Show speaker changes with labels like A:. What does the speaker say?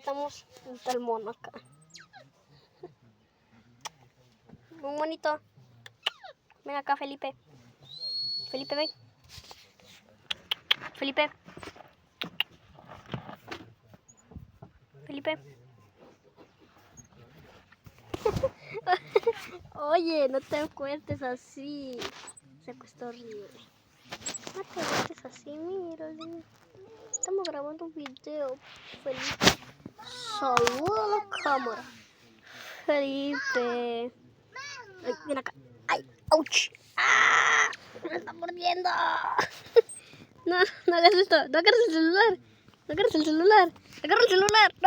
A: necesitamos un tal mono acá. Un monito. Ven acá, Felipe. Felipe, ven. Felipe. Felipe. Oye, no te acuestes así. Se acuesta horrible. No te acuestes así, mírale. Estamos grabando un video. Felipe. Saluda a la cámara. Felipe. Ay, ven acá. Ay, ouch. ¡Ah! Me está mordiendo. No, no hagas esto. No agarres el celular. No agarres el celular. Agarra el celular. No.